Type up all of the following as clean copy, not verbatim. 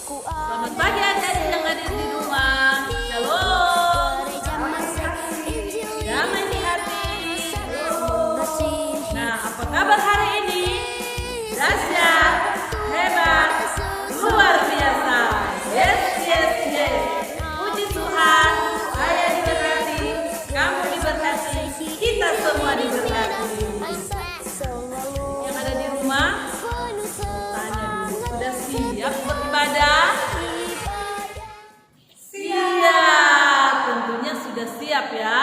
Selamat pagi adik-adik yang ada di rumah. Shalom. Damai di hati. Nah, apa kabar hari ini? Dahsyat, hebat, luar biasa. Yes, yes, yes. Puji Tuhan, saya diberkati, kamu diberkati, kita semua diberkati. Yang ada di rumah, tanya dulu, sudah siap beribadah? Siap, tentunya sudah siap ya.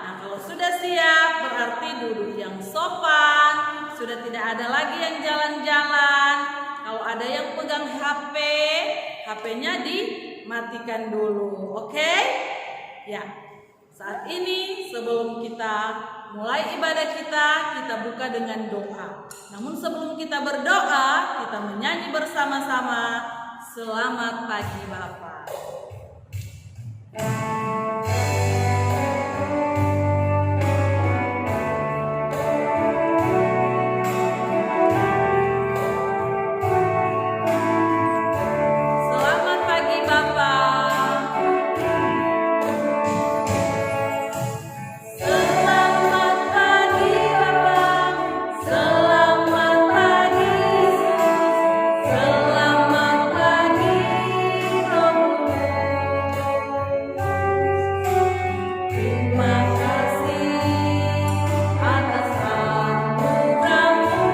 Nah, kalau sudah siap berarti duduk yang sopan, sudah tidak ada lagi yang jalan-jalan. Kalau ada yang pegang HP, HP-nya dimatikan dulu, oke? Ya, saat ini sebelum kita mulai ibadah kita buka dengan doa. Namun sebelum kita berdoa, kita menyanyi bersama-sama. Selamat pagi Bapak. Selamat pagi Bapak. Selamat pagi Bapak. Selamat pagi. Selamat pagi Romo. Terima kasih atas anugerahmu.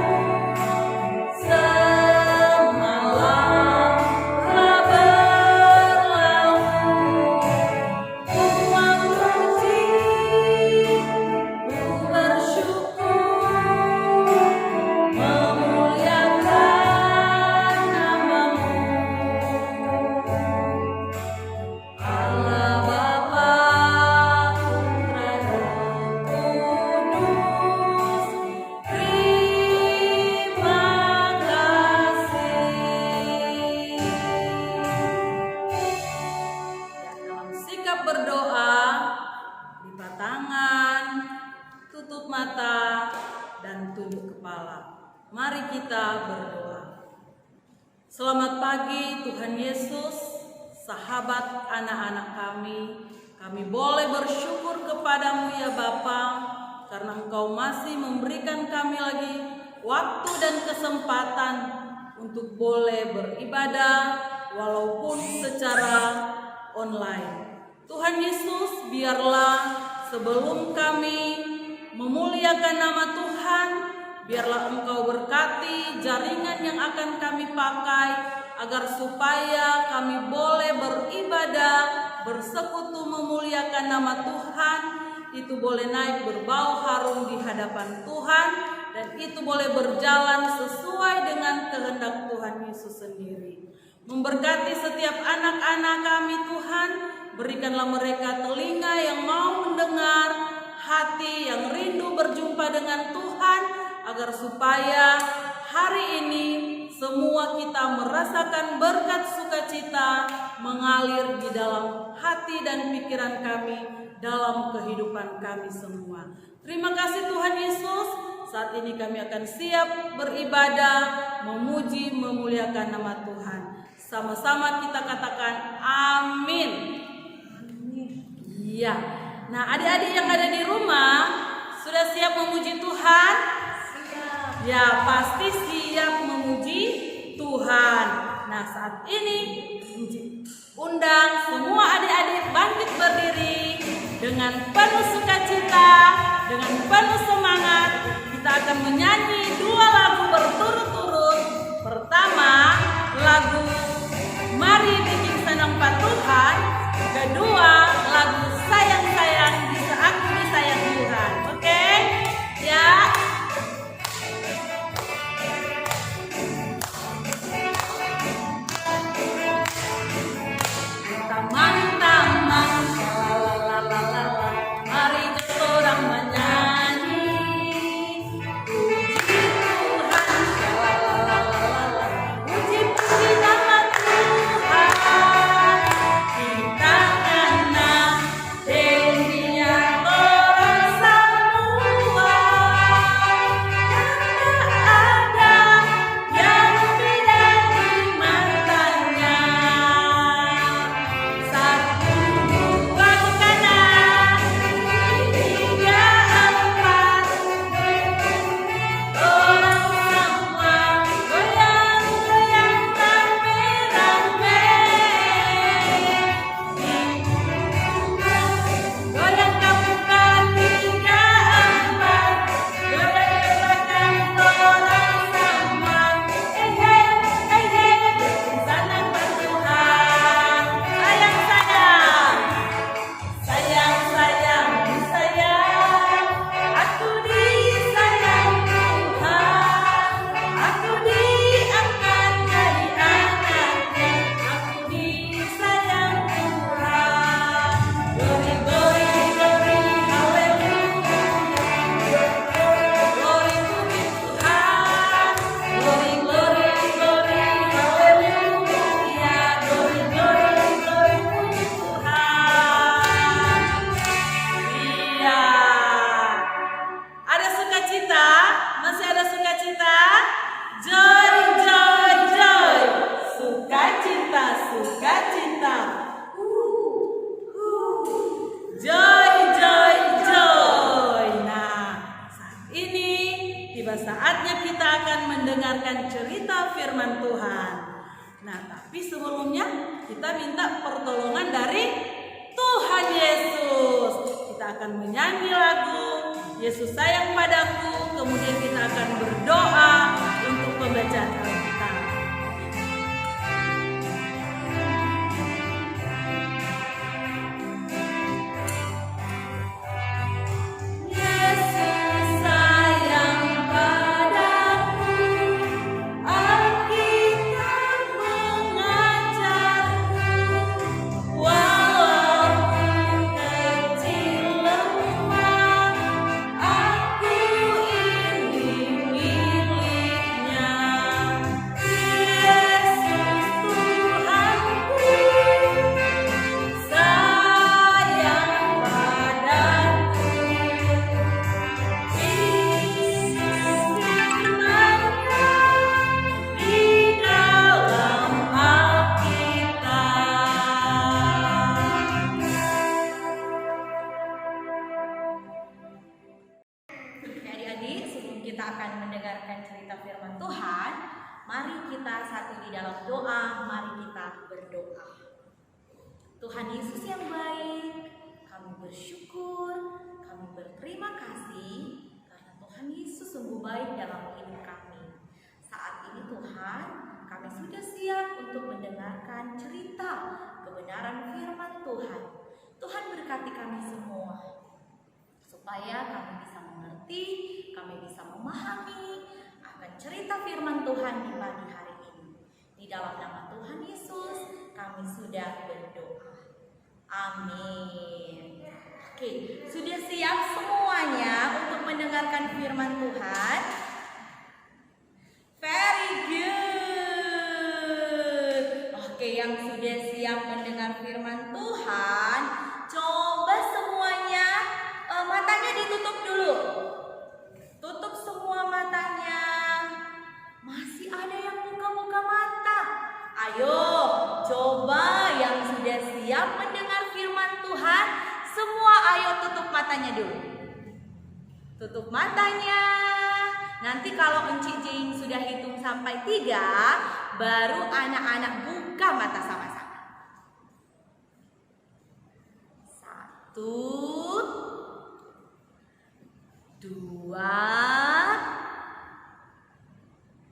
Semalam telah berlalu. Ku memuji, ku bersyukur, memuliakan namamu. Allah Bapa, Putra dan Kudus, terima kasih. Dalam sikap berdoa, lipat tangan, tutup mata, dan tunduk kepala. Mari kita berdoa. Selamat pagi Tuhan Yesus, sahabat anak-anak kami. Kami boleh bersyukur kepadamu ya Bapa, karena Engkau masih memberikan kami lagi waktu dan kesempatan untuk boleh beribadah walaupun secara online. Tuhan Yesus, biarlah sebelum kami memuliakan nama Tuhan, biarlah Engkau berkati jaringan yang akan kami pakai, agar supaya kami boleh beribadah, bersekutu memuliakan nama Tuhan, itu boleh naik berbau harum di hadapan Tuhan, dan itu boleh berjalan sesuai dengan kehendak Tuhan Yesus sendiri. Memberkati setiap anak-anak kami Tuhan, berikanlah mereka telinga yang mau mendengar, hati yang rindu berjumpa dengan Tuhan, agar supaya hari ini semua kita merasakan berkat sukacita mengalir di dalam hati dan pikiran kami, dalam kehidupan kami semua. Terima kasih Tuhan Yesus. Saat ini kami akan siap beribadah, memuji, memuliakan nama Tuhan. Sama-sama kita katakan amin. Iya. Nah, adik-adik yang ada di rumah sudah siap memuji Tuhan? Ya, pasti siap memuji Tuhan. Nah, saat ini undang semua adik-adik bangkit berdiri dengan penuh sukacita, dengan penuh semangat. Kita akan menyanyi 2 lagu berturut-turut. Pertama, lagu Mari Bikin Senang Pak Tuhan. Kedua, lagu Sayang-sayang Bisa Aku Disayang Tuhan. Oke? Ya. Taman-taman, lalalala, mari kita orang menyanyi. Puji mendengarkan cerita firman Tuhan. Nah, tapi sebelumnya kita minta pertolongan dari Tuhan Yesus. Kita akan menyanyi lagu Yesus Sayang Padaku, kemudian kita akan berdoa untuk pembacaan Alkitab. Kita akan mendengarkan cerita firman Tuhan. Mari kita satu di dalam doa. Mari kita berdoa. Tuhan Yesus yang baik, kami bersyukur, kami berterima kasih karena Tuhan Yesus sungguh baik dalam hidup kami. Saat ini Tuhan, kami sudah siap untuk mendengarkan cerita kebenaran firman Tuhan. Tuhan berkati kami semua supaya kami bisa mengerti, kami bisa memahami akan cerita firman Tuhan di pagi hari ini. Di dalam nama Tuhan Yesus, kami sudah berdoa. Amin. Oke, sudah siap semuanya untuk mendengarkan firman Tuhan? Very good. Oke, yang sudah siap mendengar firman Tuhan, coba semuanya matanya ditutup dulu. Tutup semua matanya. Masih ada yang buka-buka mata. Ayo, coba yang sudah siap mendengar firman Tuhan, semua ayo tutup matanya dulu. Tutup matanya. Nanti kalau Encik Jing sudah hitung sampai 3, baru anak-anak buka mata sama-sama. 1, 2,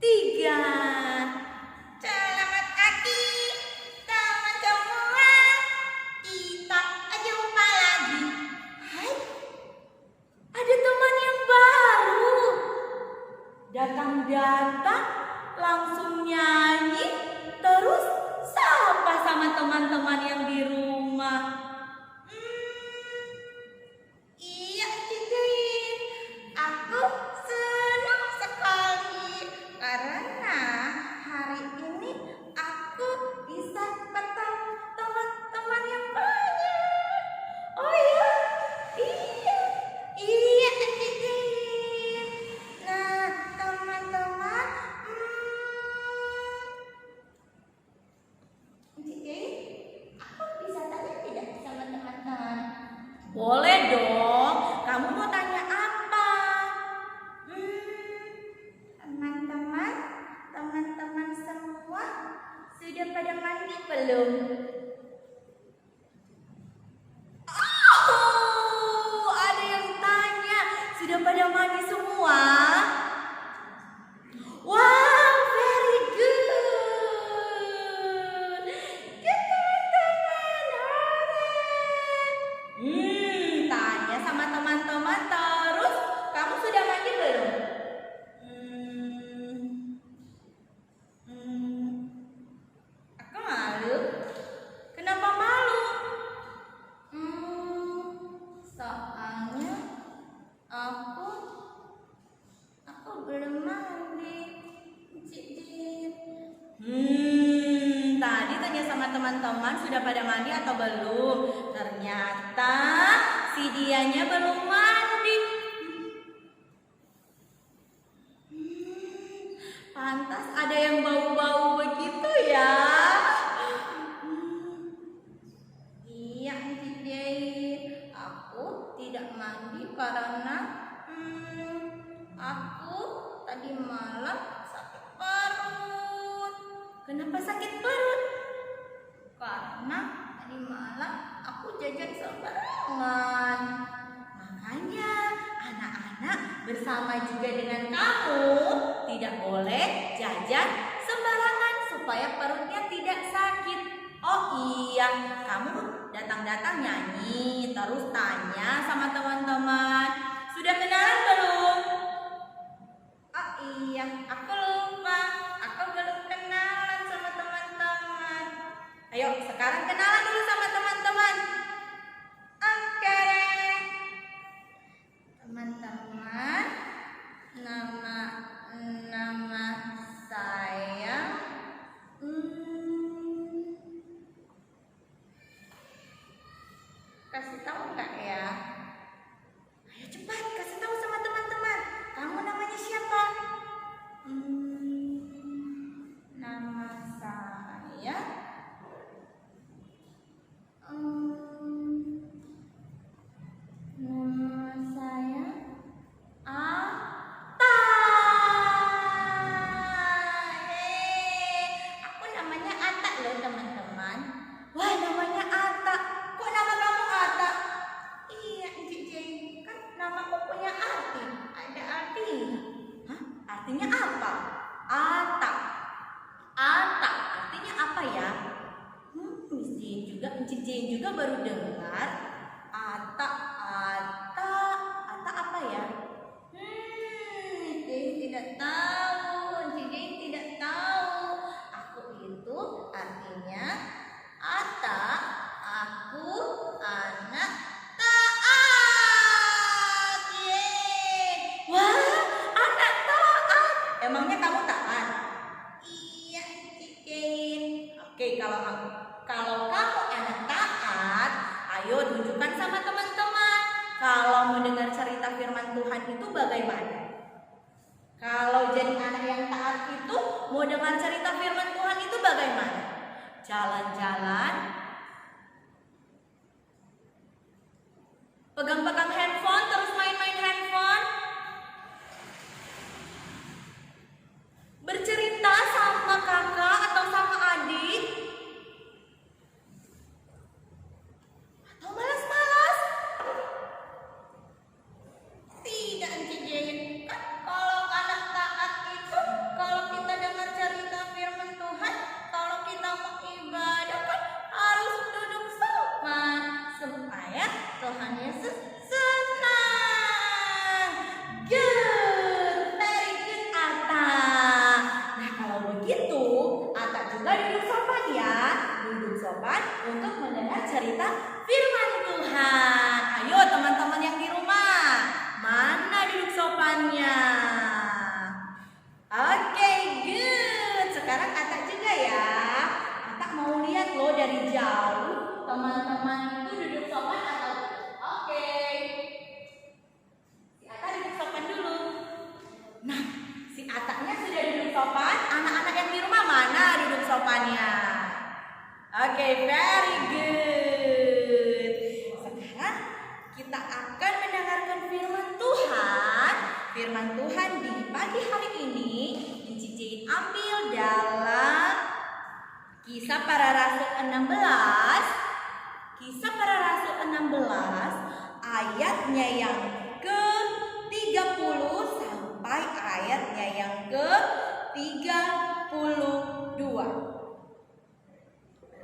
3. Selamat pagi teman-teman. Kita jumpa lagi. Hai, ada teman yang baru. Datang-datang langsung nyanyi, terus sapa sama teman-teman yang di rumah. Iya, Cici. Aku senang sekali karena hari ini aku bisa bertemu teman-teman yang banyak. Oh iya, iya Cici. Nah, teman-teman, Cici, aku bisa tanya tidak sama teman-teman? Boleh dong. Kamu mau tanya apa? Teman-teman semua sudah pada mandi belum? Oh, ada yang tanya, sudah pada mandi semua? Wow, very good. Good teman-teman, tanya sama teman-teman terus, kamu sudah mandi belum? Aku malu. Kenapa malu? Soalnya aku belum mandi. Tadi tanya sama teman-teman sudah pada mandi atau belum? Ternyata si dianya belum mandi. Pantas ada yang bau-bau begitu ya. Iya, Cici. Aku tidak mandi karena aku tadi malam sakit sama juga dengan kamu, tidak boleh jajan sembarangan supaya perutnya tidak sakit. Oh iya, kamu datang-datang nyanyi terus tanya sama teman-teman, sudah kenalan belum? Oh iya, aku lupa, aku belum kenalan sama teman-teman. Ayo sekarang kenalan dulu sama teman-teman. Oke, teman-teman, nama saya kasih tahu nggak ya? Ayo cepat kasih tahu sama teman-teman. Kamu namanya siapa? Nama saya Ata. Aku namanya Ata loh teman-teman. Wah, namanya Ata. Kok nama kamu Ata? Iya, Cici. Kan namaku punya arti. Ada artinya. Hah? Artinya apa? Ata. Ata. Artinya apa ya? Cici juga baru dengar. Ata. Ata apa ya? Cici tidak tahu. Cici tidak tahu. Aku itu artinya Ata, aku anak taat. Yeay. Wah, anak taat. Emangnya kamu taat? Iya, Cici. Oke, kalau kamu anak taat, ayo tunjukkan sama teman-teman. Kalau mendengar cerita firman Tuhan itu bagaimana? Kalau jadi anak yang taat itu mau dengar cerita firman Tuhan itu bagaimana? Jalan-jalan, pegang-pegang handphone, terus main-main handphone, bercerita sama kakak atau sama adik, atau malas-malas? Tidak, Cici. Kan kalau anak taat itu, kalau kita dengar cerita firman Tuhan, kalau kita mau ibadah kan harus duduk sopan supaya Tuhan Yesus senang. Good, very good, Ata. Nah, kalau begitu, Ata juga duduk sopan ya. Duduk sopan untuk mendengar cerita firman Tuhan. Ayo teman-teman yang di rumah, mana duduk sopannya? Oke, good. Sekarang Ata juga ya. Ata mau lihat loh dari jauh teman-teman itu duduk sopan atau oke. Si Ata duduk sopan dulu. Nah, si Atanya sudah duduk sopan. Anak-anak yang di rumah mana duduk sopannya? Oke, very good. Sekarang kita akan mendengarkan firman Tuhan. Firman Tuhan di pagi hari ini Cici ambil dalam Kisah Para Rasul 16. Kisah Para Rasul 16 ayatnya yang ke-30 sampai ayatnya yang ke-32.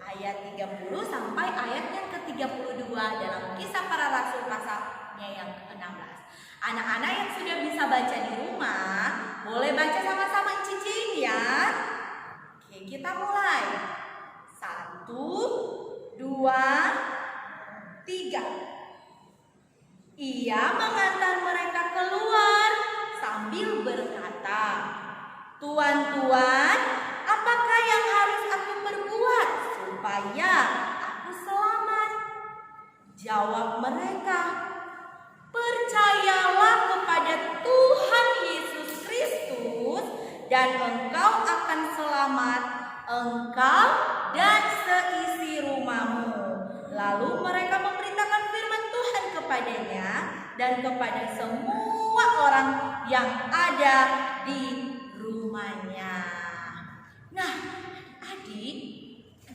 Ayat 30 sampai ayat yang ke-32 dalam Kisah Para Rasul pasalnya yang ke-16. Anak-anak yang sudah bisa baca di rumah, boleh baca sama-sama Cici ya. Oke, kita mulai. 1, 2, 3. Ia mengantar mereka keluar sambil berkata, "Tuan-tuan, apakah yang harus aku perbuat supaya aku selamat?" Jawab mereka, "Percayalah kepada Tuhan Yesus Kristus dan engkau akan selamat, engkau dan seisi rumahmu." Lalu mereka memberitakan firman Tuhan kepadanya dan kepada semua orang yang ada di rumahnya. Nah, adik,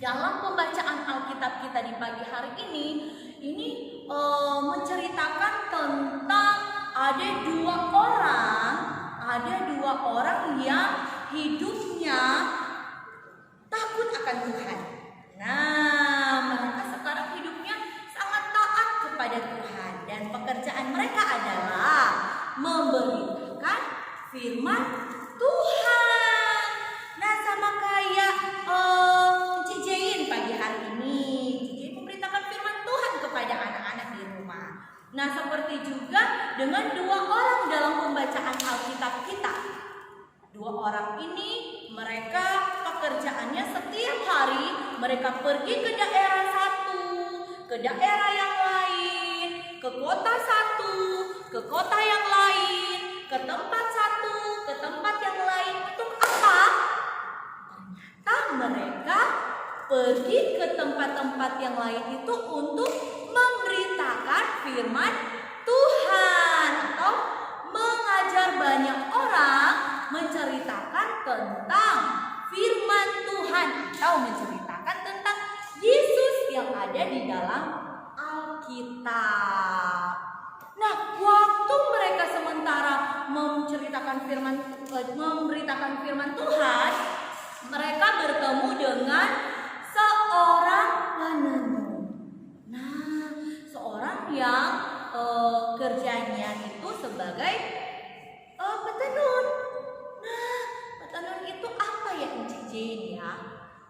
dalam pembacaan Alkitab kita di pagi hari ini menceritakan tentang ada dua orang yang hidupnya takut akan Tuhan. Nah, mereka sekarang hidupnya sangat taat kepada Tuhan dan pekerjaan mereka adalah memberitakan firman Tuhan. Nah, sama kayak Cik Jain pagi hari ini, Cik Jain memberitakan firman Tuhan kepada anak-anak di rumah. Nah, seperti juga dengan dua orang dalam pembacaan Alkitab kita. Dua orang ini mereka pekerjaannya setiap hari mereka pergi ke daerah satu, ke daerah yang lain, ke kota satu, ke kota yang lain, ke tempat satu, ke tempat yang lain. Untuk apa? Ternyata mereka pergi ke tempat-tempat yang lain itu untuk memberitakan firman Tuhan atau mengajar banyak orang menceritakan tentang firman Tuhan atau menceritakan tentang Yesus yang ada di dalam Alkitab. Nah, waktu mereka sementara memberitakan firman Tuhan, mereka bertemu dengan seorang penenun. Nah, seorang yang kerjanya itu sebagai petenun. Nah, petenun itu apa ya, Cik Jain ya?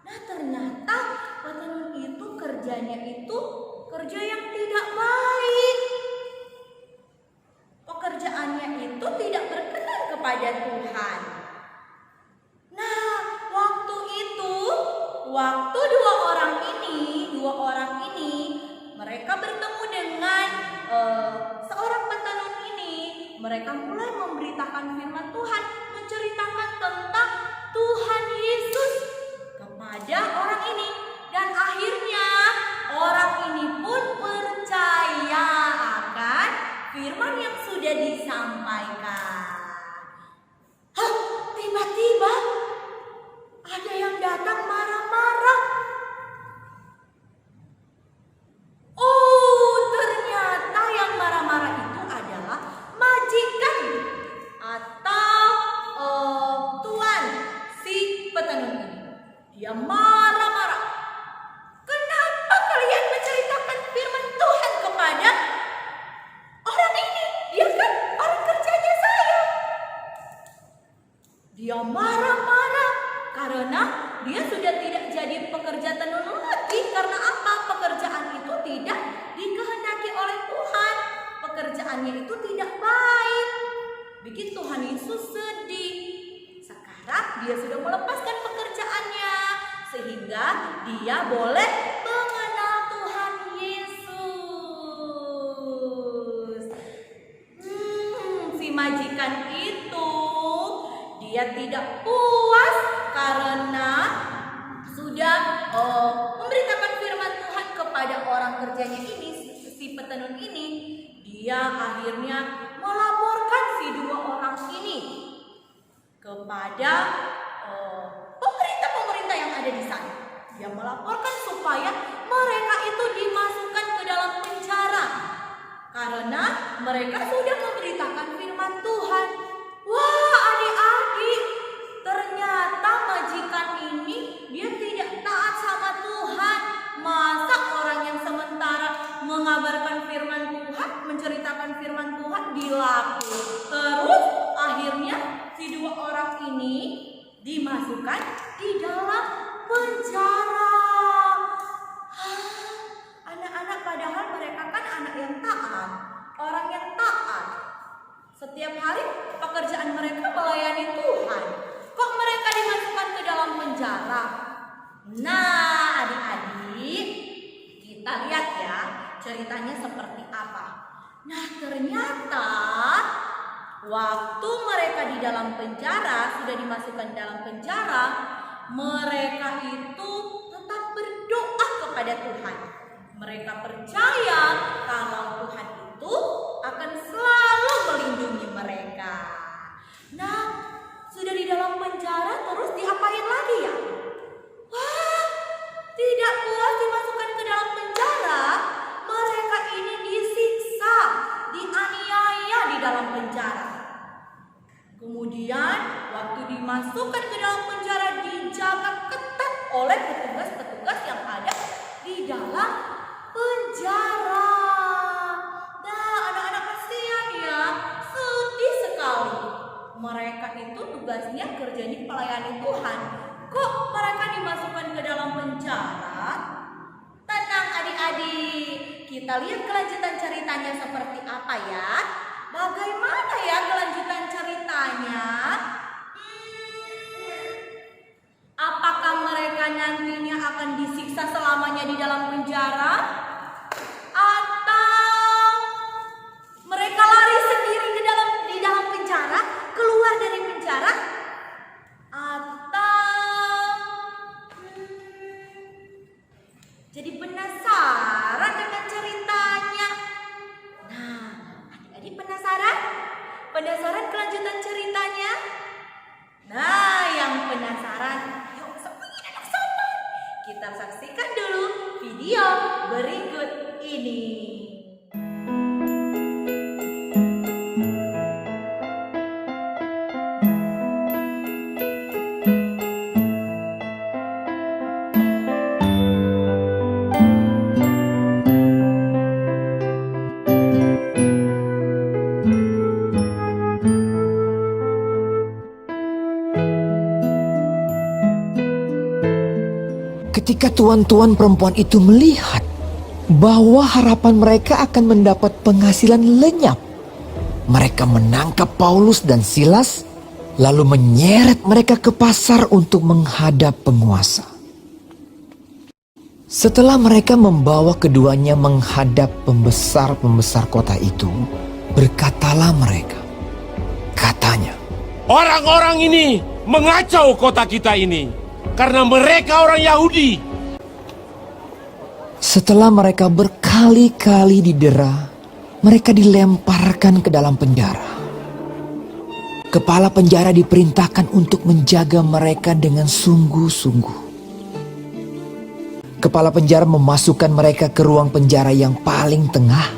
Nah, ternyata petenun itu kerjanya itu kerja yang tidak baik. Pekerjaannya itu tidak berkenan kepada Tuhan. Nah, waktu dua orang ini mereka bertemu dengan seorang petenun ini, mereka mulai memberitakan firman Tuhan, menceritakan tentang Tuhan Yesus kepada orang ini, dan akhirnya orang ini pun percaya akan firman yang sudah disampaikan. Tiba-tiba ada yang datang marah-marah. Ternyata yang marah-marah itu adalah majikan atau tuan si petenun ini. Dia marah-marah. Kenapa kalian menceritakan firman Tuhan kepada orang ini? Dia kan orang kerjanya saya. Dia marah-marah karena dia sudah tidak jadi pekerja tenun lagi. Karena apa? Pekerjaan itu tidak dikehendaki oleh Tuhan. Pekerjaannya itu tidak baik. Bikin Tuhan Yesus sedih. Sekarang dia sudah melepaskan pekerjaannya sehingga dia boleh mengenal Tuhan Yesus. Si majikan itu dia tidak puas karena sudah memberitakan firman Tuhan kepada orang kerjanya ini, si petenun ini. Dia akhirnya melaporkan si dua orang ini kepada pemerintah yang ada di sana. Dia melaporkan supaya mereka itu dimasukkan ke dalam penjara karena mereka sudah memberitakan firman Tuhan. Wah, adik-adik, ternyata majikan ini dia tidak taat sama Tuhan. Masa orang yang sementara mengabarkan firman Tuhan, menceritakan firman Tuhan dilapor. Terus akhirnya si dua orang ini dimasukkan di dalam penjara. Anak-anak, padahal mereka kan anak yang taat, orang yang taat. Setiap hari pekerjaan mereka melayani Tuhan. Kok mereka dimasukkan ke dalam penjara? Nah, adik-adik, kita lihat ya ceritanya seperti apa. Nah, ternyata waktu mereka di dalam penjara, sudah dimasukkan dalam penjara, mereka itu tetap berdoa kepada Tuhan. Mereka percaya kalau Tuhan itu akan selalu melindungi mereka. Nah, sudah di dalam penjara terus diapain lagi ya? Wah, tidak puas dimasukkan ke dalam penjara, mereka ini disiksa, dianiaya di dalam oleh petugas-petugas yang ada di dalam penjara. Nah, anak-anak kasihan ya, sedih sekali. Mereka itu tugasnya kerjanya melayani Tuhan. Kok mereka dimasukkan ke dalam penjara? Tenang adik-adik, kita lihat kelanjutan ceritanya seperti apa ya. Bagaimana ya kelanjutan ceritanya? Apakah mereka nantinya akan disiksa selamanya di dalam penjara? Atau mereka lari sendiri di dalam penjara, keluar dari penjara? Atau jadi penasaran dengan ceritanya? Nah, adik-adik penasaran? Penasaran kelanjutan ceritanya? Nah, yang penasaran, yuk semuanya duduk sobat. Kita saksikan dulu video berikut ini. Ketika tuan-tuan perempuan itu melihat bahwa harapan mereka akan mendapat penghasilan lenyap, mereka menangkap Paulus dan Silas, lalu menyeret mereka ke pasar untuk menghadap penguasa. Setelah mereka membawa keduanya menghadap pembesar-pembesar kota itu, berkatalah mereka, katanya, "Orang-orang ini mengacau kota kita ini karena mereka orang Yahudi." Setelah mereka berkali-kali didera, mereka dilemparkan ke dalam penjara. Kepala penjara diperintahkan untuk menjaga mereka dengan sungguh-sungguh. Kepala penjara memasukkan mereka ke ruang penjara yang paling tengah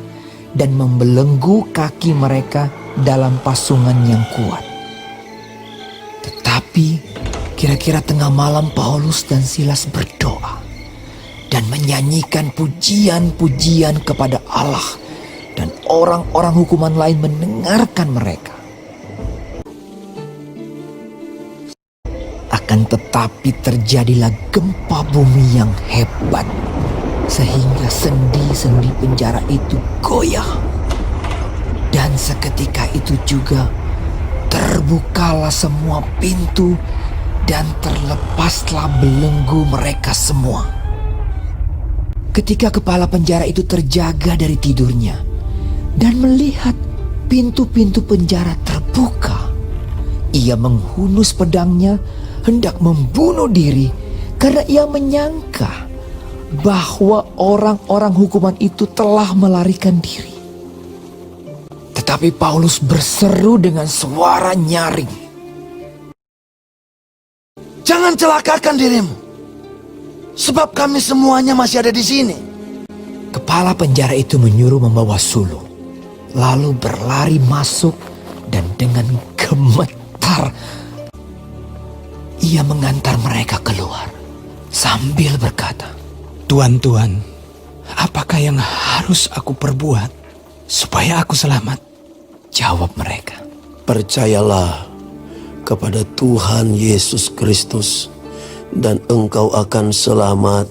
dan membelenggu kaki mereka dalam pasungan yang kuat. Tetapi kira-kira tengah malam Paulus dan Silas berdoa dan menyanyikan pujian-pujian kepada Allah, dan orang-orang hukuman lain mendengarkan mereka. Akan tetapi terjadilah gempa bumi yang hebat, sehingga sendi-sendi penjara itu goyah. Dan seketika itu juga terbukalah semua pintu dan terlepaslah belenggu mereka semua. Ketika kepala penjara itu terjaga dari tidurnya dan melihat pintu-pintu penjara terbuka, ia menghunus pedangnya hendak membunuh diri karena ia menyangka bahwa orang-orang hukuman itu telah melarikan diri. Tetapi Paulus berseru dengan suara nyaring, "Jangan celakakan dirimu, sebab kami semuanya masih ada di sini." Kepala penjara itu menyuruh membawa sulung, lalu berlari masuk dan dengan gemetar ia mengantar mereka keluar sambil berkata, "Tuan-tuan, apakah yang harus aku perbuat supaya aku selamat?" Jawab mereka, "Percayalah kepada Tuhan Yesus Kristus, dan engkau akan selamat,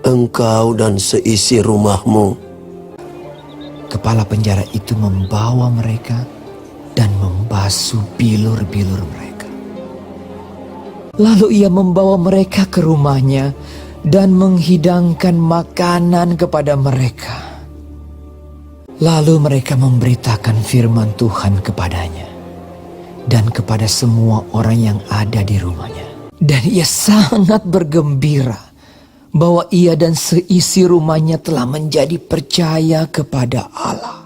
engkau dan seisi rumahmu." Kepala penjara itu membawa mereka dan membasuh bilur-bilur mereka. Lalu ia membawa mereka ke rumahnya dan menghidangkan makanan kepada mereka. Lalu mereka memberitakan firman Tuhan kepadanya dan kepada semua orang yang ada di rumahnya. Dan ia sangat bergembira bahwa ia dan seisi rumahnya telah menjadi percaya kepada Allah.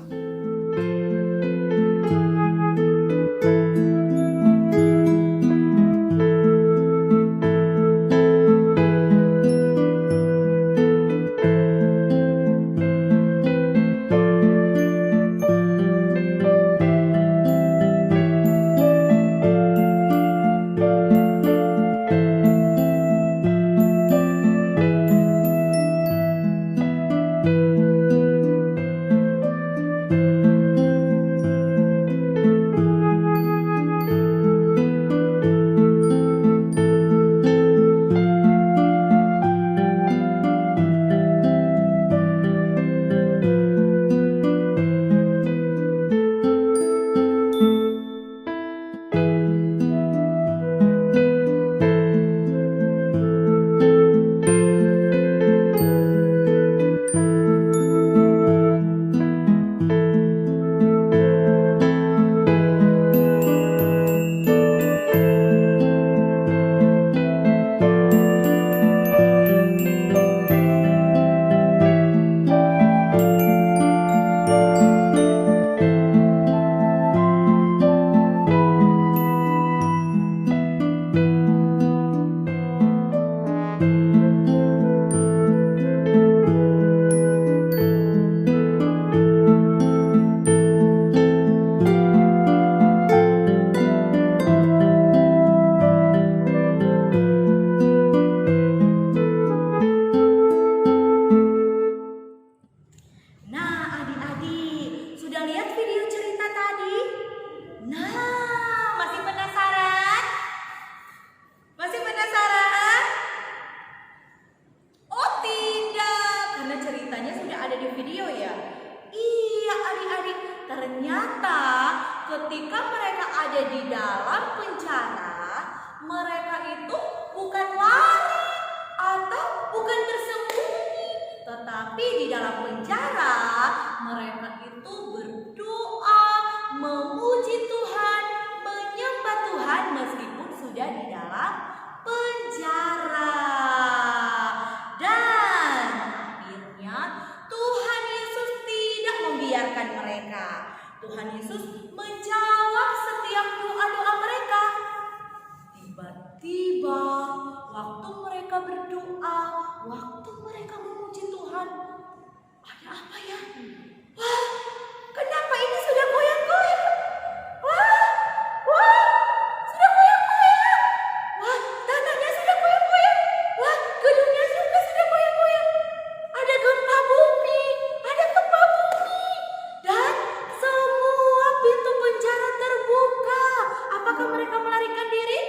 itu bukan lari atau bukan bersembunyi, tetapi di dalam penjara mereka itu berdoa, memuji Tuhan, menyembah Tuhan meskipun sudah di dalam penjara. Dan akhirnya Tuhan Yesus tidak membiarkan mereka. Tuhan Yesus menjawab setiap doa-doa mereka. Tiba-tiba waktu mereka berdoa, waktu mereka memuji Tuhan, ada apa ya? Wah, kenapa ini sudah goyang-goyang? Wah, sudah goyang-goyang. Wah, tanahnya sudah goyang-goyang. Wah, gedungnya juga sudah goyang-goyang. Ada gempa bumi, ada gempa bumi. Dan semua pintu penjara terbuka. Apakah mereka melarikan diri?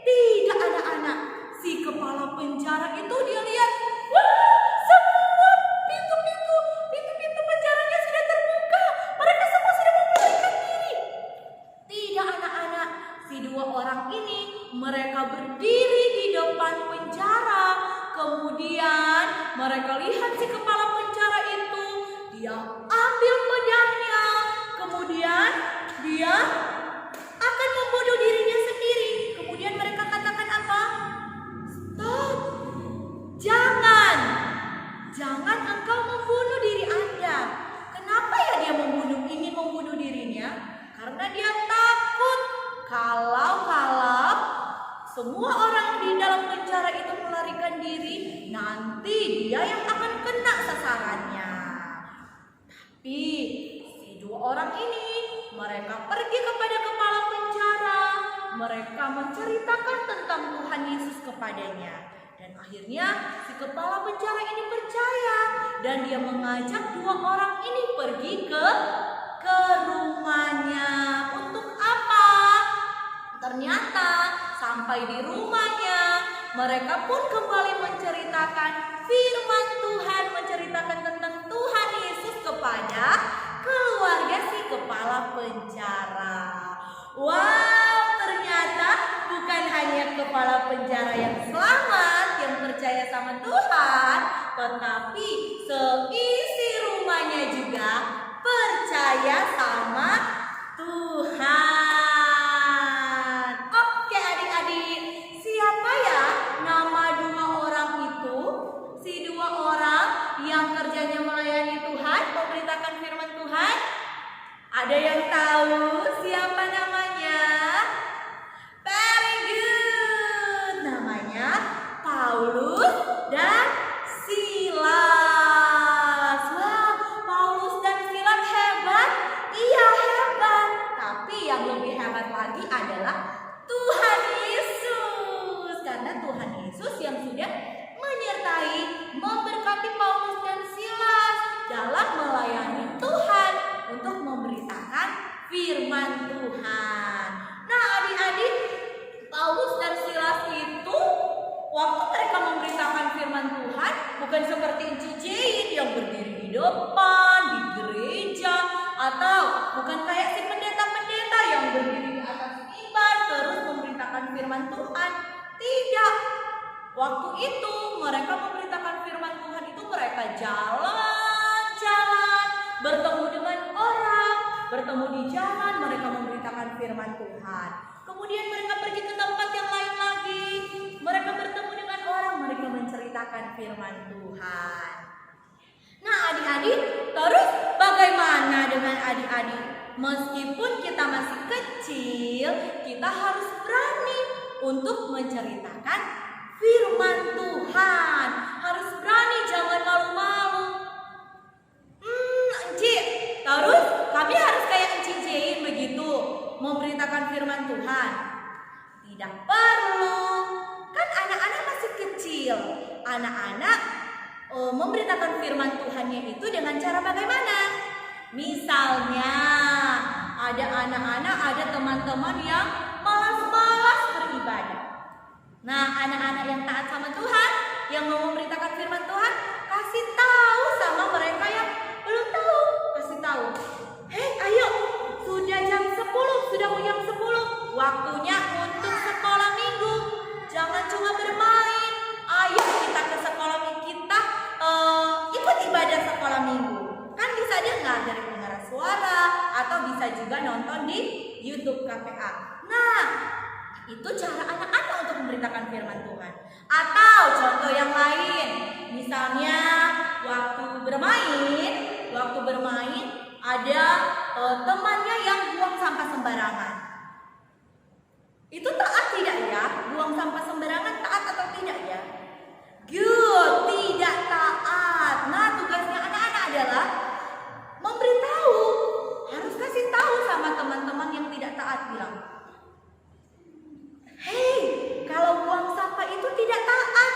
Tidak, anak-anak. Si kepala penjara itu dia lihat, wah, semua pintu-pintu penjaranya sudah terbuka. Mereka semua sudah mau melarikan diri. Tidak, anak-anak. Si dua orang ini mereka berdiri di depan penjara. Kemudian mereka lihat si kepala penjara itu. Dia ambil pedangnya. Kemudian dia akan membunuh dirinya sendiri. Kemudian mereka katakan apa? Stop. Jangan engkau membunuh diri Anda. Kenapa ya dia ingin membunuh dirinya? Karena dia takut kalau semua orang di dalam penjara itu melarikan diri, nanti dia yang akan kena sasarannya. Tapi si dua orang ini mereka pergi kepada kepala penjara. Mereka menceritakan tentang Tuhan Yesus kepadanya. Dan akhirnya si kepala penjara ini percaya. Dan dia mengajak dua orang ini pergi ke rumahnya. Untuk apa? Ternyata sampai di rumahnya, mereka pun kembali menceritakan firman Tuhan, menceritakan tentang Tuhan Yesus kepada keluarga si kepala penjara. Wow, ternyata bukan hanya kepala penjara yang selamat, yang percaya sama Tuhan, tetapi seisi rumahnya juga percaya sama Tuhan. Oke adik-adik, siapa ya nama dua orang itu? Si dua orang yang kerjanya melayani Tuhan, memberitakan firman Tuhan. Ada yang tahu siapa namanya? Very good. Namanya Paulus dan Silas. Wah, Paulus dan Silas hebat. Iya, hebat. Tapi yang lebih hebat lagi adalah Tuhan Yesus. Karena Tuhan Yesus yang sudah menyertai, memberkati Paulus dan Silas dalam melayani Tuhan untuk memberitakan firman Tuhan. Nah, adik-adik, Paulus dan Silas itu waktu mereka memberitakan firman Tuhan bukan seperti Enci Jane yang berdiri di depan di gereja, atau bukan kayak si pendeta-pendeta yang berdiri di atas mimbar terus memberitakan firman Tuhan. Tidak. Waktu itu mereka memberitakan firman Tuhan itu mereka jalan-jalan, bertemu dengan orang, bertemu di jalan, mereka memberitakan firman Tuhan. Kemudian mereka pergi ke tempat yang lain lagi, mereka bertemu dengan orang, mereka menceritakan firman Tuhan. Nah adik-adik, terus bagaimana dengan adik-adik? Meskipun kita masih kecil, kita harus berani untuk menceritakan firman Tuhan. Harus berani, jangan malu-malu. Enci, terus kami harus kayak Enci Jane begitu, memberitakan firman Tuhan. Tidak perlu, kan anak-anak masih kecil. Anak-anak memberitakan firman Tuhannya itu dengan cara bagaimana? Misalnya ada anak-anak, ada teman-teman yang malas-malas beribadah. Nah, anak-anak yang taat sama Tuhan, yang mau memberitakan firman Tuhan, kasih tahu sama mereka yang belum tahu. Kasih tahu, ayo, sudah jam 10, sudah mau jam 10, waktunya untuk sekolah minggu. Jangan YouTube KPA. Nah, itu cara anak-anak untuk memberitakan firman Tuhan. Atau contoh yang lain, misalnya waktu bermain ada temannya yang buang sampah sembarangan. Itu taat tidak ya? Buang sampah sembarangan taat atau tidak ya? Good, tidak taat. Nah, tugasnya anak-anak adalah memberitahu, harus kasih tahu sama teman-teman yang tidak taat, bilang, "Hei, kalau buang sampah itu tidak taat,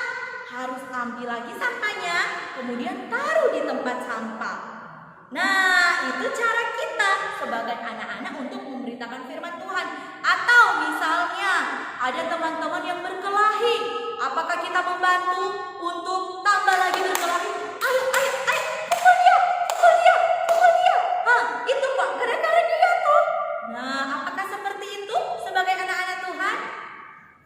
harus ambil lagi sampahnya, kemudian taruh di tempat sampah." Nah, itu cara kita sebagai anak-anak untuk memberitakan firman Tuhan. Atau misalnya ada teman-teman yang berkelahi, apakah kita membantu untuk tambah lagi berkelahi? Ayo, pukul dia. Itu kok gara-gara dia tuh. Nah, apakah seperti itu sebagai anak-anak Tuhan?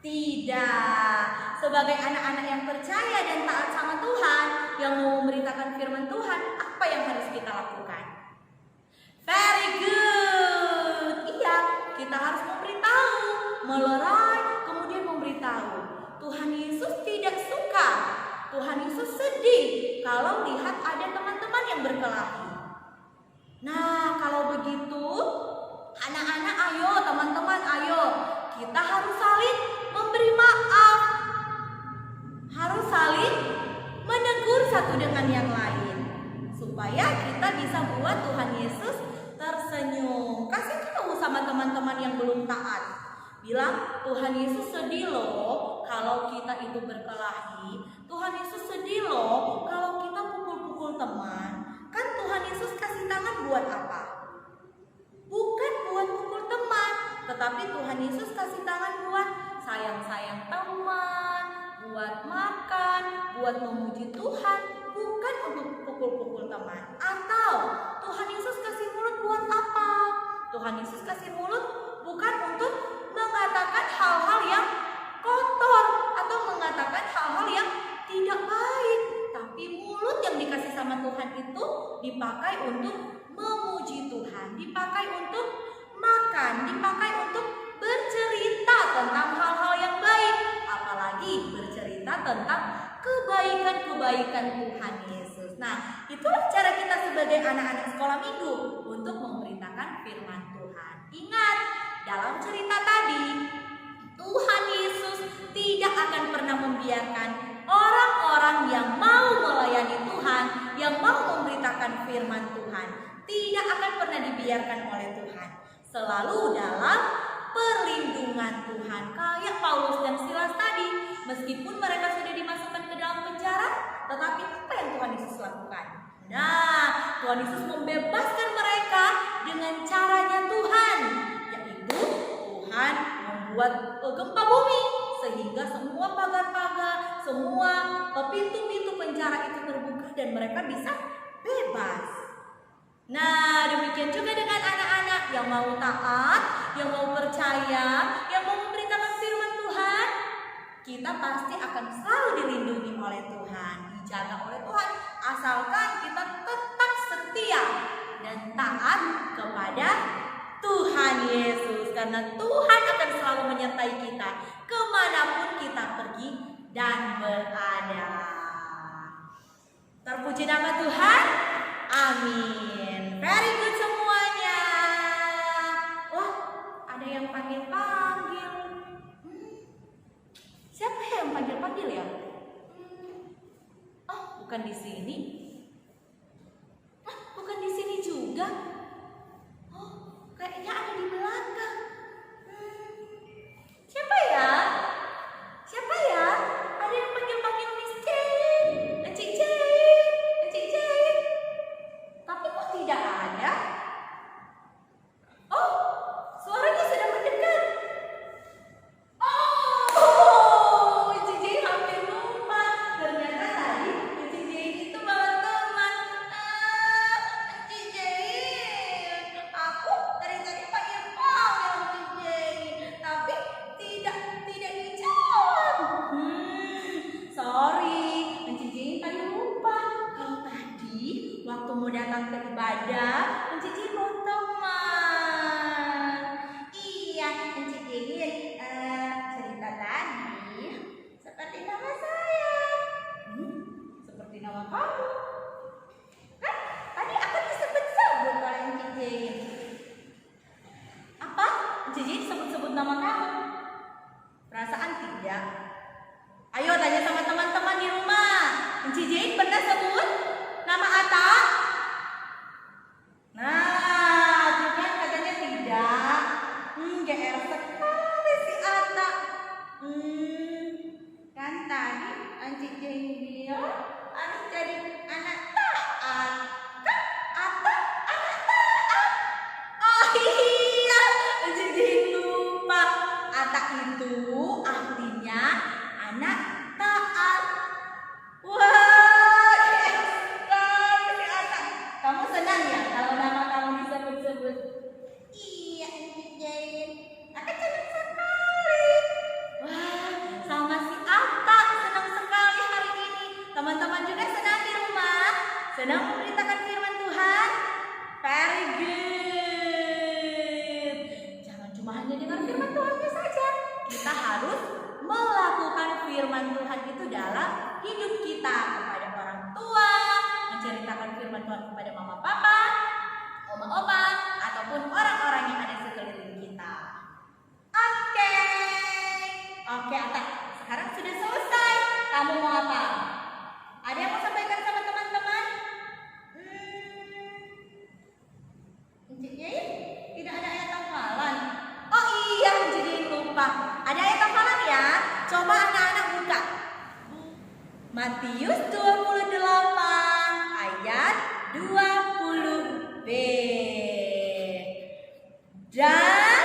Tidak. Sebagai anak-anak yang percaya dan taat sama Tuhan, yang mau memberitakan firman Tuhan, apa yang harus kita lakukan? Very good. Iya, kita harus memberitahu, melerai, kemudian memberitahu. Tuhan Yesus tidak suka, Tuhan Yesus sedih kalau lihat ada teman-teman yang berkelahi. Nah, kalau begitu, anak-anak ayo, teman-teman ayo, kita harus saling memberi maaf, harus saling menegur satu dengan yang lain, supaya kita bisa buat Tuhan Yesus tersenyum. Kasih tahu sama teman-teman yang belum taat, bilang, Tuhan Yesus sedih loh kalau kita itu berkelahi. Tuhan Yesus sedih loh kalau kita pukul-pukul teman. Kan Tuhan Yesus kasih tangan buat apa? Bukan buat pukul teman, tetapi Tuhan Yesus kasih tangan buat sayang-sayang teman, buat makan, buat memuji Tuhan, bukan untuk pukul-pukul teman. Atau Tuhan Yesus kasih mulut buat apa? Tuhan Yesus kasih mulut bukan untuk mengatakan hal-hal yang kotor atau mengatakan hal-hal yang tidak baik, tapi mulut yang dikasih sama Tuhan itu dipakai untuk memuji Tuhan, dipakai untuk makan, dipakai untuk bercerita tentang hal-hal yang baik, apalagi bercerita tentang kebaikan-kebaikan Tuhan Yesus. Nah, itulah cara kita sebagai anak-anak sekolah minggu untuk memberitakan firman Tuhan. Ingat, dalam cerita tadi, Tuhan Yesus tidak akan pernah membiarkan orang-orang yang mau melayani Tuhan, yang mau memberitakan firman Tuhan, tidak akan pernah dibiarkan oleh Tuhan. Selalu dalam perlindungan Tuhan. Kayak Paulus dan Silas tadi, meskipun mereka sudah dimasukkan ke dalam penjara, tetapi apa yang Tuhan Yesus lakukan? Nah, Tuhan Yesus membebaskan mereka dengan caranya Tuhan, yaitu Tuhan membuat gempa bumi, sehingga semua pagar-pagar, semua pintu-pintu penjara itu terbuka dan mereka bisa bebas. Nah, demikian juga dengan anak-anak yang mau taat, yang mau percaya, yang mau memberitakan firman Tuhan, kita pasti akan selalu dilindungi oleh Tuhan, dijaga oleh Tuhan, asalkan kita tetap setia dan taat kepada Tuhan Yesus, karena Tuhan akan selalu menyertai kita kemanapun kita pergi dan berada. Terpuji nama Tuhan, amin. Very good semuanya. Wah, ada yang panggil-panggil. Siapa yang panggil-panggil ya? Oh, bukan di sini. Bukan di sini juga. Kayaknya ada di belakang. Siapa ya? Siapa ya? Ada yang panggil-panggil Miss Jane, Encik Jane. Tapi kok tidak ada? Oh, suaranya sudah mendekat. Oh, Encik Jane hampir lupa. Ternyata tadi Encik Jane itu bawa teman. Encik Jane, aku dari tadi panggil Encik Jane, tapi tidak dijawab. Sorry, Encik Jane tadi lupa. Kalau tadi waktu mau datang ke ibadah, Encik Jane bawa teman. nanya sama teman-teman di rumah. Enci Jain pernah sebut nama Atta? Nah, tuh kan katanya tidak. GR sekali si Atta. Kan tadi Enci Jain bilang harus jadi anak taat. Kan Atta anak taat. Oh iya, Enci Jain lupa. Atta itu artinya anak taat. Wah, keren sekali si Atta. Kamu senang ya kalau nama kamu disebut-sebut? Iya, Enci Jain. Atta senang sekali. Wah, sama si Atta senang sekali hari ini. Teman-teman juga senang di rumah. Senang memberitakan firman Tuhan. Very good. Jangan cuma hanya dengar firman Tuhannya saja. Kita harus melakukan firman Tuhan itu dalam hidup kita, kepada orang tua, menceritakan firman Tuhan kepada mama papa, oma-oma, ataupun orang-orang yang ada sekeliling kita. Oke, Atta, sekarang sudah selesai. Kamu mau apa? Ada yang mau sampaikan sama teman-teman? Jadi tidak ada ayat hafalan. Oh iya, jadi lupa. Ada ayat hafalan ya? Coba anak-anak buka. Matius 28 ayat 20b. Dan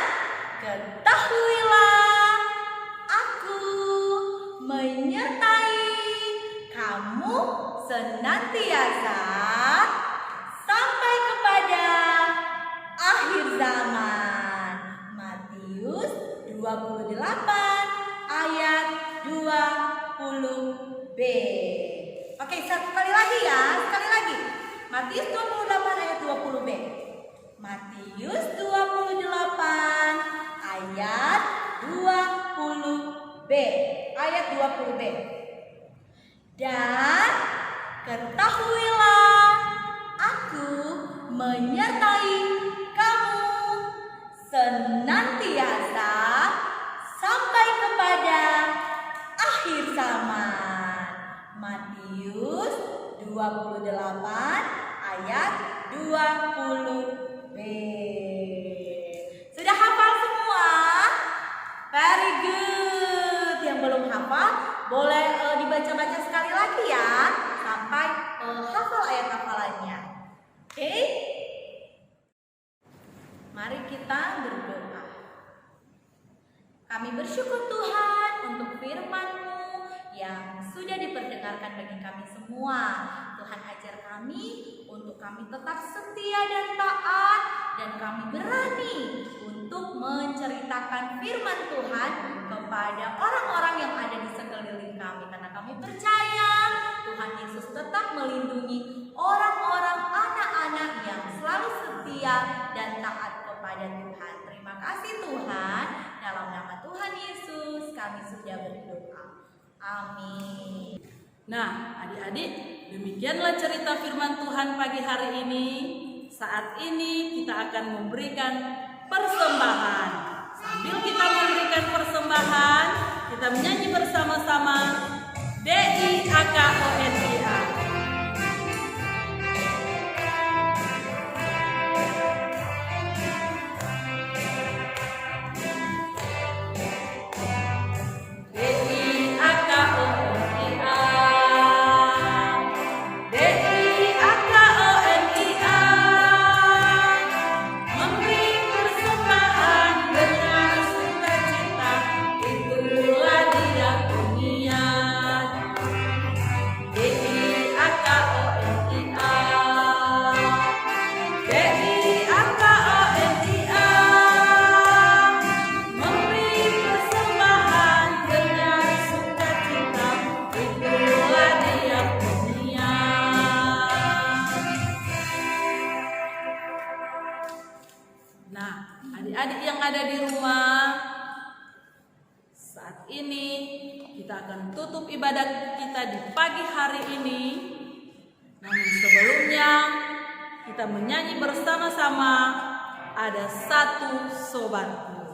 ketahuilah aku menyertai kamu senantiasa sampai kepada akhir zaman. Matius 28 ayat 20b. Oke, sekali lagi ya, sekali lagi. Matius 28 ayat 20b. Matius 28 ayat 20b. Ayat 20b. Dan ketahuilah aku menyertai kamu senantiasa sampai kepada akhir zaman. Matius 28 ayat 20b. Sudah hafal semua? Very good. Yang belum hafal boleh dibaca-baca sekali lagi ya, sampai hafal ayat hafalannya. Oke? Mari kita berdoa. Kami bersyukur Tuhan untuk firman-Mu yang sudah diperdengarkan bagi kami semua. Tuhan ajar kami untuk kami tetap setia dan taat, dan kami berani untuk menceritakan firman Tuhan kepada orang-orang yang ada di sekeliling kami, karena kami percaya Tuhan Yesus tetap melindungi orang-orang, anak-anak yang selalu setia dan taat kepada Tuhan. Terima kasih Tuhan, dalam nama Tuhan Yesus kami sudah berdoa. Amin. Nah, adik-adik, demikianlah cerita firman Tuhan pagi hari ini. Saat ini kita akan memberikan persembahan. Sambil kita memberikan persembahan, kita menyanyi bersama-sama DIAKONIA. Nah, adik-adik yang ada di rumah, saat ini kita akan tutup ibadat kita di pagi hari ini. Namun sebelumnya kita menyanyi bersama-sama Ada Satu Sobatku.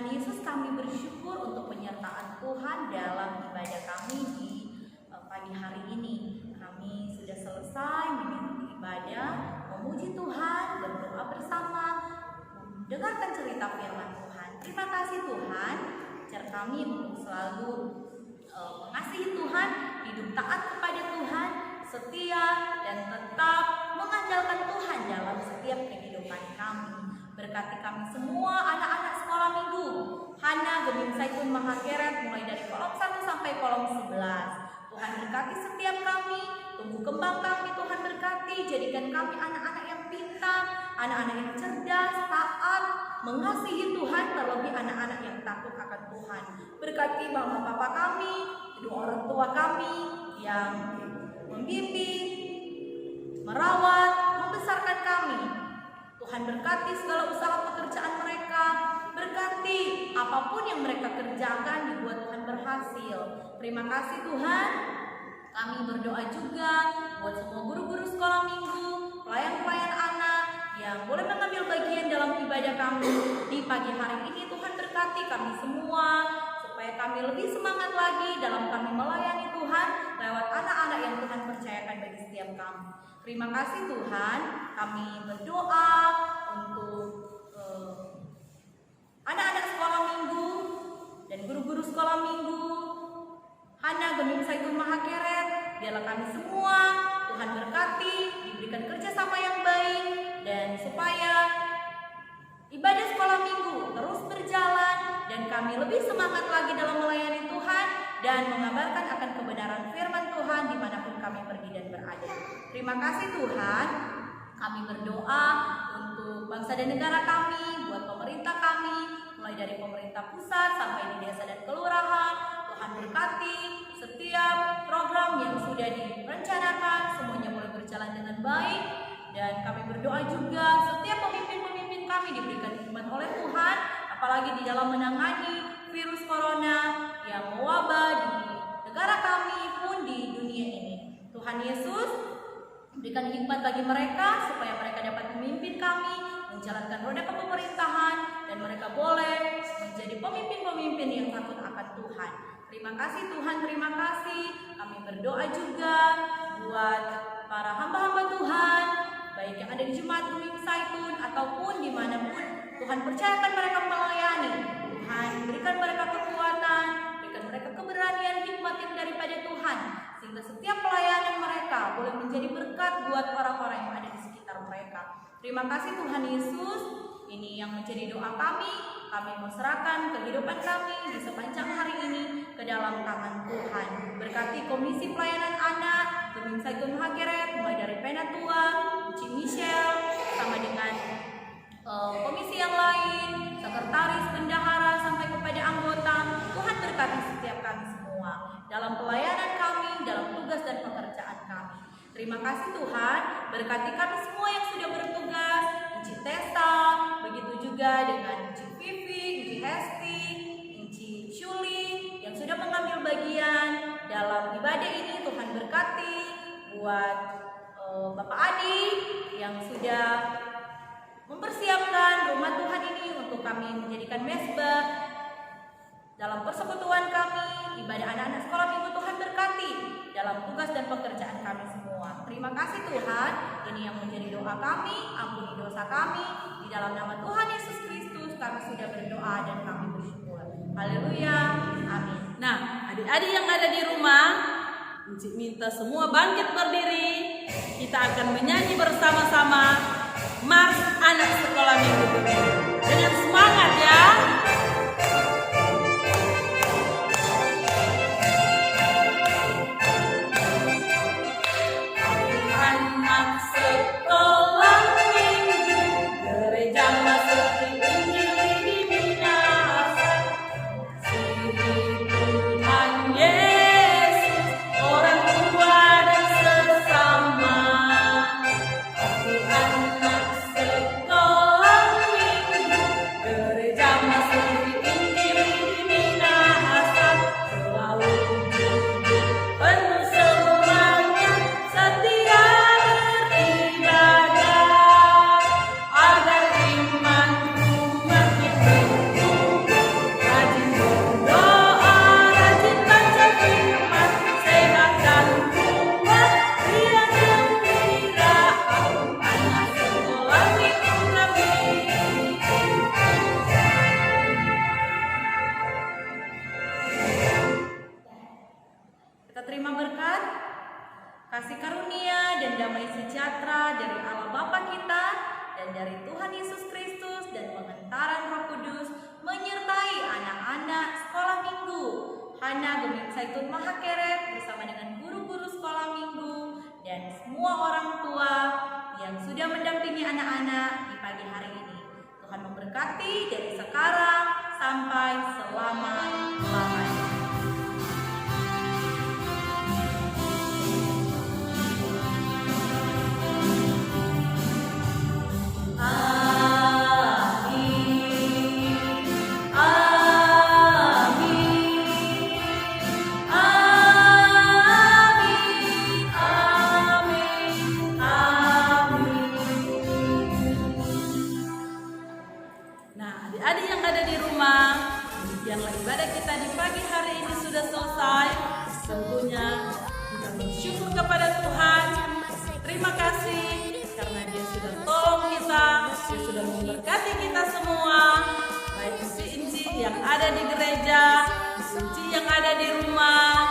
Yesus, kami bersyukur untuk penyertaan Tuhan dalam ibadah kami di pagi hari ini. Kami sudah selesai mengikuti ibadah, memuji Tuhan, berdoa bersama, mendengarkan cerita firman Tuhan. Terima kasih Tuhan, ajar kami untuk selalu mengasihi Tuhan, hidup taat kepada Tuhan, setia dan tetap mengandalkan Tuhan dalam setiap kehidupan kami. Berkati kami semua anak-anak sekolah minggu Hana Gemim Saikun Mahakeret, mulai dari kolom 1 sampai kolom 11. Tuhan berkati setiap kami, tumbuh kembang kami, Tuhan berkati, jadikan kami anak-anak yang pintar, anak-anak yang cerdas, taat, mengasihi Tuhan, terlebih anak-anak yang takut akan Tuhan. Berkati mama papa kami, kedua orang tua kami yang membimbing, merawat, membesarkan kami. Tuhan berkati segala usaha pekerjaan mereka, berkati apapun yang mereka kerjakan dibuat Tuhan berhasil. Terima kasih Tuhan. Kami berdoa juga buat semua guru-guru sekolah minggu, pelayan-pelayan anak yang boleh mengambil bagian dalam ibadah kami di pagi hari ini. Tuhan berkati kami semua supaya kami lebih semangat lagi dalam kami melayani Tuhan lewat anak-anak yang Tuhan percayakan bagi setiap kami. Terima kasih Tuhan. Kami berdoa untuk anak-anak sekolah minggu dan guru-guru sekolah minggu Hana Gemim Saikun Mahakeret. Biarlah kami semua Tuhan berkati, diberikan kerjasama yang baik, dan supaya ibadah sekolah minggu terus berjalan dan kami lebih semangat lagi dalam melayani Tuhan dan mengabarkan akan kebenaran firman Tuhan dimanapun kami pergi dan berada. Terima kasih Tuhan. Kami berdoa untuk bangsa dan negara kami, buat pemerintah kami, mulai dari pemerintah pusat sampai di desa dan kelurahan. Tuhan berkati setiap program yang sudah direncanakan, semuanya boleh berjalan dengan baik. Dan kami berdoa juga setiap pemimpin-pemimpin kami diberikan hikmat oleh Tuhan, apalagi di dalam menangani virus corona yang mewabah di negara kami pun di dunia ini. Tuhan Yesus berikan hikmat bagi mereka supaya mereka dapat memimpin kami, menjalankan roda kepemerintahan, dan mereka boleh menjadi pemimpin-pemimpin yang takut akan Tuhan. Terima kasih Tuhan, terima kasih. Kami berdoa juga buat para hamba-hamba Tuhan, baik yang ada di Jemaat Gemim Saikun ataupun dimanapun Tuhan percayakan mereka melayani. Tuhan berikan mereka kekuatan, berikan mereka keberanian, hikmat yang daripada Tuhan, sehingga setiap pelayanan mereka boleh menjadi berkat buat orang-orang yang ada di sekitar mereka. Terima kasih Tuhan Yesus. Ini yang menjadi doa kami. Kami mau serahkan kehidupan kami di sepanjang hari ini ke dalam tangan Tuhan. Berkati Komisi Pelayanan Anak Gemim Saikun Mahakeret, mulai dari Penatua, Uci Michelle, sama dengan komisi yang lain, sekretaris, bendahara, sampai kepada anggota. Tuhan berkati setiap kami semua dalam pelayanan kami, dalam tugas dan pekerjaan kami. Terima kasih Tuhan. Berkati kami semua yang sudah bertugas, Inci Tessa, begitu juga dengan Inci Vivi, Inci Hesti, Inci Shuli yang sudah mengambil bagian dalam ibadah ini. Tuhan berkati buat Bapak Adi yang sudah mempersiapkan rumah Tuhan ini untuk kami menjadikan mesbah dalam persekutuan kami, ibadah anak-anak sekolah minggu. Tuhan berkati dalam tugas dan pekerjaan kami semua. Terima kasih Tuhan. Ini yang menjadi doa kami. Ampuni dosa kami. Di dalam nama Tuhan Yesus Kristus kami sudah berdoa dan kami bersyukur. Haleluya. Amin. Nah, adik-adik yang ada di rumah, Encik minta semua bangkit berdiri. Kita akan menyanyi bersama-sama Mars Anak Sekolah Minggu dengan semangat ya. Anak sekolah minggu, gereja masuk Injil dibinasa. Siri Tuhan Yesus, orang tua dan sesama. Aku anak sekolah Tuhan Yesus Kristus dan pengentaran Roh Kudus menyertai anak-anak sekolah minggu Hana Gemim Saitun Mahakeret bersama dengan guru-guru sekolah minggu dan semua orang tua yang sudah mendampingi anak-anak di pagi hari ini. Tuhan memberkati dari sekarang sampai selama-lamanya. Nah, adik-adik yang ada di rumah, demikianlah ibadah kita di pagi hari ini sudah selesai. Tentunya kita bersyukur kepada Tuhan. Terima kasih karena Dia sudah tolong kita, Dia sudah memberkati kita semua, baik inci-inci yang ada di gereja, inci yang ada di rumah,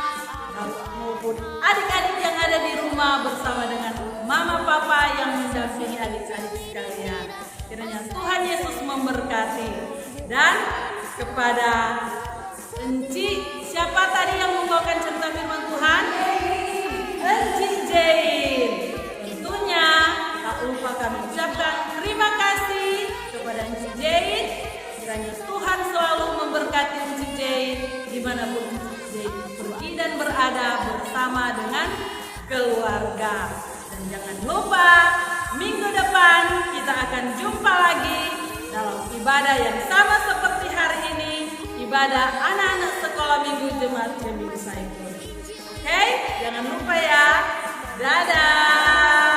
maupun adik-adik yang ada di rumah bersama dengan mama papa yang mendampingi adik-adik sekalian. Kiranya Tuhan Yesus memberkati. Dan kepada Enci, siapa tadi yang membawakan cerita firman Tuhan? Enci Jain. Tentunya tak lupa kami ucapkan terima kasih kepada Enci Jain. Kiranya Tuhan selalu memberkati Enci Jain dimanapun Enci Jain pergi dan berada bersama dengan keluarga. Dan jangan lupa minggu depan kita akan jumpa lagi dalam ibadah yang sama seperti hari ini, ibadah anak-anak sekolah minggu Jemaat Gemim Saitun. Oke, jangan lupa ya. Dadah.